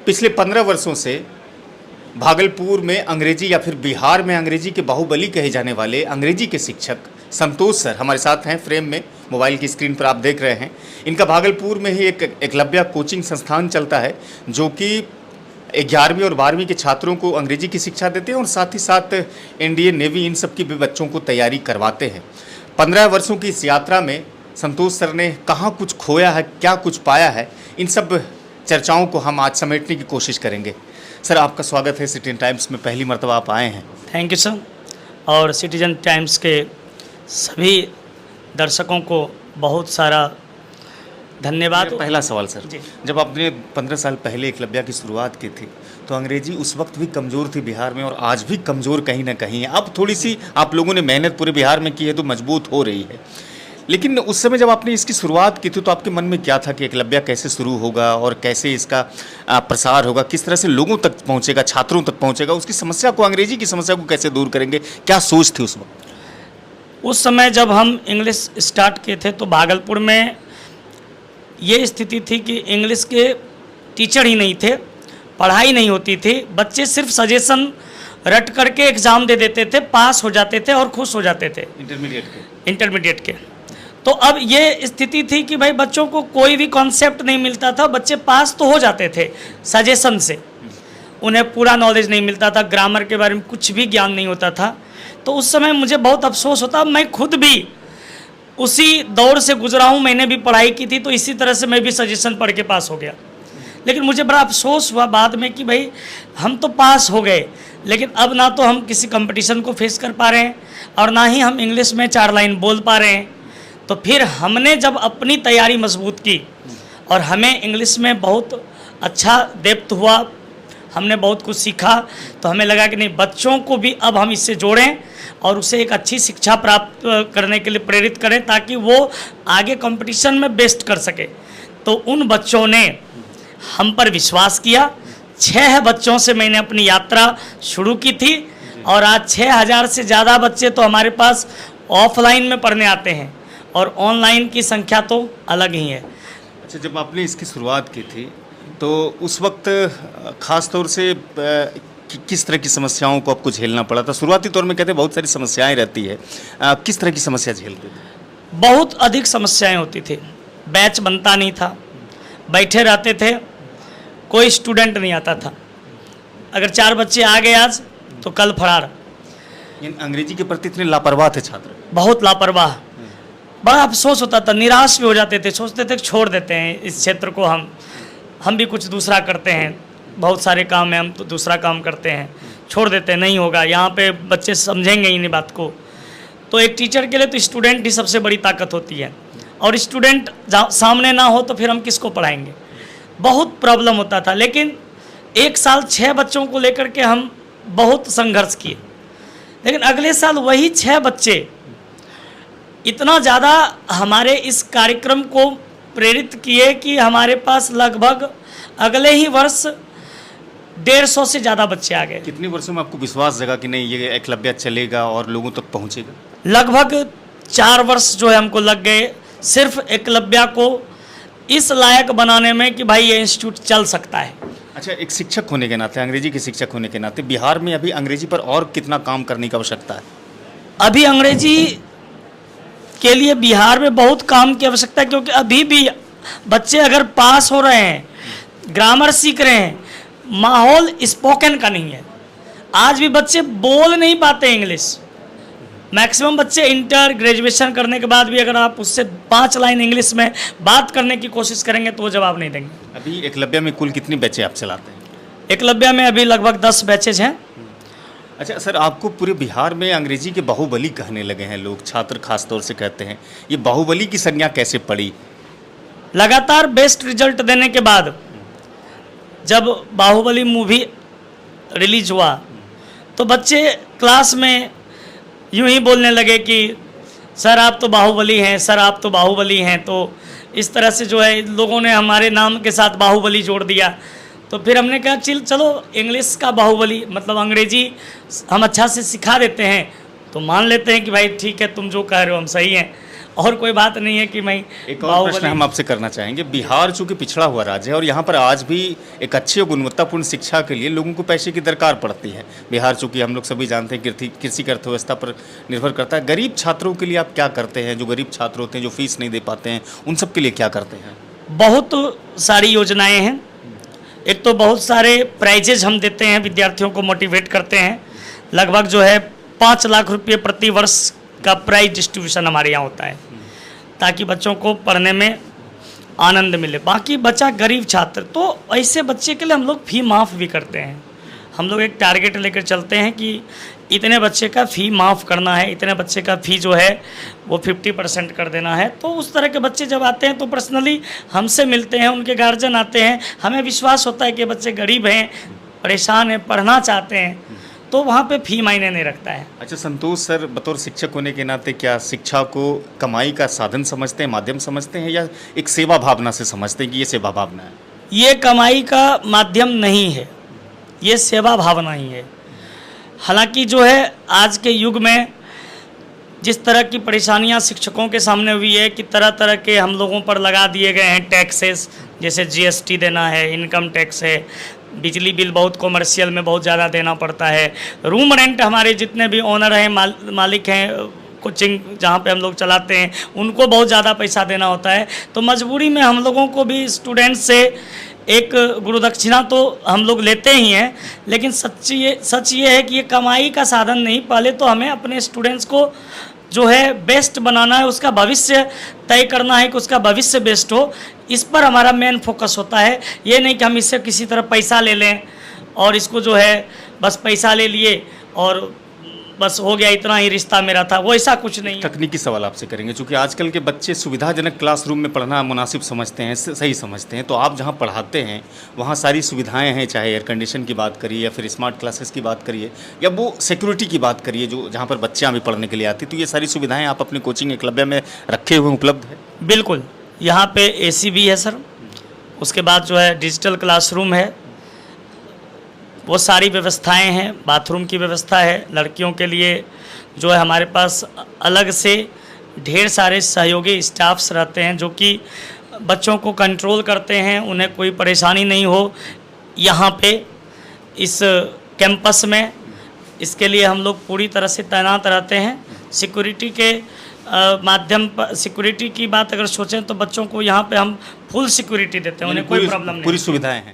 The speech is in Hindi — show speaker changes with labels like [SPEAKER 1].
[SPEAKER 1] पिछले 15 वर्षों से भागलपुर में अंग्रेजी या फिर बिहार में अंग्रेजी के बाहुबली कहे जाने वाले अंग्रेजी के शिक्षक संतोष सर हमारे साथ हैं फ्रेम में, मोबाइल की स्क्रीन पर आप देख रहे हैं। इनका भागलपुर में ही एक एकलव्य कोचिंग संस्थान चलता है जो कि 11वीं और 12वीं के छात्रों को अंग्रेजी की शिक्षा देते हैं और साथ ही साथ इंडियन नेवी इन सब की भी बच्चों को तैयारी करवाते हैं। 15 वर्षों की इस यात्रा में संतोष सर ने कहाँ कुछ खोया है, क्या कुछ पाया है, इन सब चर्चाओं को हम आज समेटने की कोशिश करेंगे। सर आपका स्वागत है सिटीजन टाइम्स में, पहली मर्तबा आप आए हैं।
[SPEAKER 2] Thank you sir. और सिटीजन टाइम्स के सभी दर्शकों को बहुत सारा धन्यवाद।
[SPEAKER 1] पहला सवाल सर, जब आपने 15 साल पहले एकलव्य की शुरुआत की थी तो अंग्रेजी उस वक्त भी कमज़ोर थी बिहार में और आज भी कमज़ोर कहीं ना कहीं है। अब थोड़ी सी आप लोगों ने मेहनत पूरे बिहार में की है तो मजबूत हो रही है, लेकिन उस समय जब आपने इसकी शुरुआत की थी तो आपके मन में क्या था कि एकलव्य कैसे शुरू होगा और कैसे इसका प्रसार होगा, किस तरह से लोगों तक पहुंचेगा, छात्रों तक पहुंचेगा, उसकी समस्या को, अंग्रेजी की समस्या को कैसे दूर करेंगे, क्या सोच थी उस वक्त?
[SPEAKER 2] उस समय जब हम इंग्लिश स्टार्ट किए थे तो भागलपुर में ये स्थिति थी कि इंग्लिश के टीचर ही नहीं थे, पढ़ाई नहीं होती थी, बच्चे सिर्फ सजेशन रट करके एग्ज़ाम दे देते थे, पास हो जाते थे और खुश हो जाते थे इंटरमीडिएट के। तो अब ये स्थिति थी कि भाई बच्चों को कोई भी कॉन्सेप्ट नहीं मिलता था, बच्चे पास तो हो जाते थे सजेशन से, उन्हें पूरा नॉलेज नहीं मिलता था, ग्रामर के बारे में कुछ भी ज्ञान नहीं होता था। तो उस समय मुझे बहुत अफसोस होता, मैं खुद भी उसी दौर से गुजरा हूँ, मैंने भी पढ़ाई की थी तो इसी तरह से मैं भी सजेशन पढ़ के पास हो गया। लेकिन मुझे बड़ा अफसोस हुआ बाद में कि भाई हम तो पास हो गए, लेकिन अब ना तो हम किसी कंपटीशन को फेस कर पा रहे हैं और ना ही हम इंग्लिश में 4 लाइन बोल पा रहे हैं। तो फिर हमने जब अपनी तैयारी मजबूत की और हमें इंग्लिश में बहुत अच्छा डेप्थ हुआ, हमने बहुत कुछ सीखा, तो हमें लगा कि नहीं, बच्चों को भी अब हम इससे जोड़ें और उसे एक अच्छी शिक्षा प्राप्त करने के लिए प्रेरित करें ताकि वो आगे कंपटीशन में बेस्ट कर सके। तो उन बच्चों ने हम पर विश्वास किया। 6 बच्चों से मैंने अपनी यात्रा शुरू की थी और आज 6000 से ज़्यादा बच्चे तो हमारे पास ऑफलाइन में पढ़ने आते हैं और ऑनलाइन की संख्या तो अलग ही है।
[SPEAKER 1] अच्छा, जब आपने इसकी शुरुआत की थी तो उस वक्त ख़ास तौर से किस तरह की समस्याओं को आपको झेलना पड़ा था? शुरुआती तौर में कहते हैं बहुत सारी समस्याएं रहती है, किस तरह की समस्या झेलते थे?
[SPEAKER 2] बहुत अधिक समस्याएं होती थी। बैच बनता नहीं था, बैठे रहते थे, कोई स्टूडेंट नहीं आता था। अगर 4 बच्चे आ गए आज तो कल फरार।
[SPEAKER 1] अंग्रेजी के प्रति इतने लापरवाह थे छात्र,
[SPEAKER 2] बहुत लापरवाह। बड़ा अफसोस होता था, निराश भी हो जाते थे, सोचते थे छोड़ देते हैं इस क्षेत्र को, हम भी कुछ दूसरा करते हैं, बहुत सारे काम हैं, हम तो दूसरा काम करते हैं, छोड़ देते हैं, नहीं होगा, यहाँ पे बच्चे समझेंगे ही नहीं बात को। तो एक टीचर के लिए तो स्टूडेंट ही सबसे बड़ी ताकत होती है और स्टूडेंट सामने ना हो तो फिर हम किसको पढ़ाएंगे, बहुत प्रॉब्लम होता था। लेकिन 1 साल 6 बच्चों को लेकर के हम बहुत संघर्ष किए, लेकिन अगले साल वही 6 बच्चे इतना ज़्यादा हमारे इस कार्यक्रम को प्रेरित किए कि हमारे पास लगभग अगले ही वर्ष 150 से ज़्यादा बच्चे आ गए।
[SPEAKER 1] कितने वर्षों में आपको विश्वास जगा कि नहीं ये एकलव्य चलेगा और लोगों तक पहुंचेगा?
[SPEAKER 2] लगभग 4 वर्ष जो है हमको लग गए सिर्फ एकलव्य को इस लायक बनाने में कि भाई ये इंस्टीट्यूट चल सकता है।
[SPEAKER 1] अच्छा, एक शिक्षक होने के नाते, अंग्रेजी के शिक्षक होने के नाते बिहार में अभी अंग्रेजी पर और कितना काम करने की आवश्यकता है?
[SPEAKER 2] अभी अंग्रेजी के लिए बिहार में बहुत काम की आवश्यकता है, क्योंकि अभी भी बच्चे अगर पास हो रहे हैं, ग्रामर सीख रहे हैं, माहौल स्पोकन का नहीं है। आज भी बच्चे बोल नहीं पाते इंग्लिश। मैक्सिमम बच्चे इंटर ग्रेजुएशन करने के बाद भी अगर आप उससे 5 लाइन इंग्लिश में बात करने की कोशिश करेंगे तो वो जवाब नहीं देंगे।
[SPEAKER 1] अभी एकलव्य में कुल कितनी बैचें आप चलाते हैं?
[SPEAKER 2] एकलव्य में अभी लगभग 10 बैचेज हैं।
[SPEAKER 1] अच्छा सर, आपको पूरे बिहार में अंग्रेजी के बाहुबली कहने लगे हैं लोग, छात्र खास तौर से कहते हैं, ये बाहुबली की संज्ञा कैसे पड़ी?
[SPEAKER 2] लगातार बेस्ट रिजल्ट देने के बाद जब बाहुबली मूवी रिलीज हुआ तो बच्चे क्लास में यूं ही बोलने लगे कि सर आप तो बाहुबली हैं, सर आप तो बाहुबली हैं। तो इस तरह से जो है लोगों ने हमारे नाम के साथ बाहुबली जोड़ दिया। तो फिर हमने कहा चलो इंग्लिश का बाहुबली, मतलब अंग्रेजी हम अच्छा से सिखा देते हैं, तो मान लेते हैं कि भाई ठीक है, तुम जो कह रहे हो हम सही हैं। और कोई बात नहीं है कि मैं
[SPEAKER 1] एक और प्रश्न हम आपसे करना चाहेंगे। बिहार चूंकि पिछड़ा हुआ राज्य है और यहाँ पर आज भी एक अच्छी और गुणवत्तापूर्ण शिक्षा के लिए लोगों को पैसे की दरकार पड़ती है। बिहार चूंकि हम लोग सभी जानते हैं कृषि की अर्थव्यवस्था पर निर्भर करता है। गरीब छात्रों के लिए आप क्या करते हैं? जो गरीब छात्र होते हैं, जो फीस नहीं दे पाते हैं, उन सब के लिए क्या करते हैं?
[SPEAKER 2] बहुत सारी योजनाएं हैं। एक तो बहुत सारे प्राइजेज हम देते हैं, विद्यार्थियों को मोटिवेट करते हैं। लगभग जो है 5 लाख रुपये प्रति वर्ष का प्राइज डिस्ट्रीब्यूशन हमारे यहाँ होता है, ताकि बच्चों को पढ़ने में आनंद मिले। बाकी बच्चा गरीब छात्र, तो ऐसे बच्चे के लिए हम लोग फ़ी माफ़ भी करते हैं। हम लोग एक टारगेट लेकर चलते हैं कि इतने बच्चे का फ़ी माफ़ करना है, इतने बच्चे का फ़ी जो है वो 50% कर देना है। तो उस तरह के बच्चे जब आते हैं तो पर्सनली हमसे मिलते हैं, उनके गार्जियन आते हैं, हमें विश्वास होता है कि बच्चे गरीब हैं, परेशान हैं, पढ़ना चाहते हैं, तो वहाँ पे फ़ी मायने नहीं रखता है।
[SPEAKER 1] अच्छा संतोष सर, बतौर शिक्षक होने के नाते क्या शिक्षा को कमाई का साधन समझते हैं, माध्यम समझते हैं, या एक सेवा भावना से समझते हैं कि ये सेवा भावना है?
[SPEAKER 2] ये कमाई का माध्यम नहीं है, ये सेवा भावना ही है। हालांकि जो है आज के युग में जिस तरह की परेशानियां शिक्षकों के सामने हुई है कि तरह तरह के हम लोगों पर लगा दिए गए हैं टैक्सेस, जैसे जीएसटी देना है, इनकम टैक्स है, बिजली बिल बहुत कॉमर्शियल में बहुत ज़्यादा देना पड़ता है, रूम रेंट हमारे जितने भी ओनर हैं, मालिक हैं, कोचिंग जहाँ पे हम लोग चलाते हैं, उनको बहुत ज़्यादा पैसा देना होता है। तो मजबूरी में हम लोगों को भी स्टूडेंट से एक गुरुदक्षिणा तो हम लोग लेते ही हैं, लेकिन सच ये है कि ये कमाई का साधन नहीं। पहले तो हमें अपने स्टूडेंट्स को जो है बेस्ट बनाना है, उसका भविष्य तय करना है कि उसका भविष्य बेस्ट हो, इस पर हमारा मेन फोकस होता है। ये नहीं कि हम इससे किसी तरह पैसा ले लें और इसको जो है बस पैसा ले लिए और बस हो गया, इतना ही रिश्ता मेरा था, वो ऐसा कुछ नहीं।
[SPEAKER 1] तकनीकी सवाल आपसे करेंगे, क्योंकि आजकल के बच्चे सुविधाजनक क्लासरूम में पढ़ना मुनासिब समझते हैं, सही समझते हैं। तो आप जहाँ पढ़ाते हैं वहाँ सारी सुविधाएं हैं, चाहे एयर कंडीशन की बात करिए या फिर स्मार्ट क्लासेस की बात करिए या वो सिक्योरिटी की बात करिए, जो जहाँ पर बच्चे भी पढ़ने के लिए आती, तो ये सारी सुविधाएँ आप अपने कोचिंग एकलव्य में रखे हुए उपलब्ध है?
[SPEAKER 2] बिल्कुल, यहाँ पे AC भी है सर, उसके बाद जो है डिजिटल क्लासरूम है, वो सारी व्यवस्थाएं हैं, बाथरूम की व्यवस्था है। लड़कियों के लिए जो है हमारे पास अलग से ढेर सारे सहयोगी स्टाफ्स रहते हैं जो कि बच्चों को कंट्रोल करते हैं, उन्हें कोई परेशानी नहीं हो यहाँ पे इस कैंपस में। इसके लिए हम लोग पूरी तरह से तैनात रहते हैं। सिक्योरिटी के माध्यम पर, सिक्योरिटी की बात अगर सोचें तो बच्चों को यहाँ पे हम फुल सिक्योरिटी देते हैं, उन्हें कोई प्रॉब्लम नहीं,
[SPEAKER 1] पूरी सुविधाएं हैं।